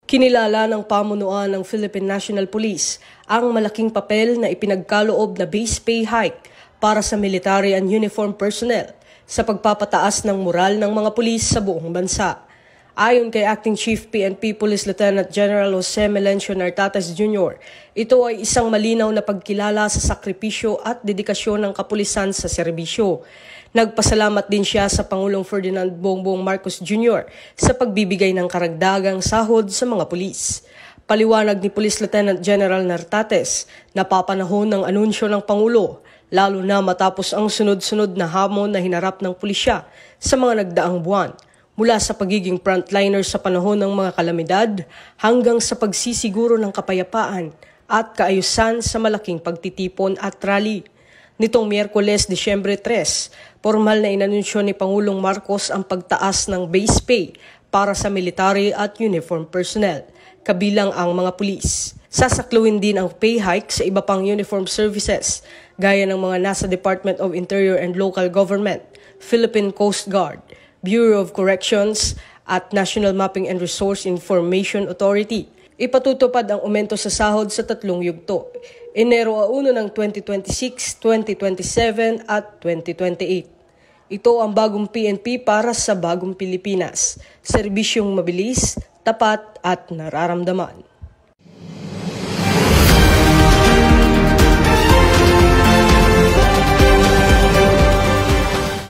Kinilala ng pamunuan ng Philippine National Police ang malaking papel na ipinagkaloob na base pay hike para sa military and uniform personnel sa pagpapataas ng moral ng mga pulis sa buong bansa. Ayon kay Acting Chief PNP Police Lieutenant General Jose Melencio Nartates Jr., ito ay isang malinaw na pagkilala sa sakripisyo at dedikasyon ng kapulisan sa serbisyo. Nagpasalamat din siya sa Pangulong Ferdinand Bongbong Marcos Jr. sa pagbibigay ng karagdagang sahod sa mga pulis. Paliwanag ni Police Lieutenant General Nartates, napapanahon ng anunsyo ng Pangulo, lalo na matapos ang sunod-sunod na hamon na hinarap ng pulisya sa mga nagdaang buwan, mula sa pagiging frontliner sa panahon ng mga kalamidad hanggang sa pagsisiguro ng kapayapaan at kaayusan sa malaking pagtitipon at rally. Nitong Miyerkules, Disyembre 3, formal na inanunsyo ni Pangulong Marcos ang pagtaas ng base pay para sa military at uniform personnel, kabilang ang mga pulis. Sasakluin din ang pay hike sa iba pang uniform services, gaya ng mga nasa Department of Interior and Local Government, Philippine Coast Guard, Bureau of Corrections at National Mapping and Resource Information Authority. Ipatutupad ang aumento sa sahod sa tatlong yugto, Enero 1 ng 2026, 2027 at 2028. Ito ang bagong PNP para sa bagong Pilipinas, serbisyong mabilis, tapat at nararamdaman.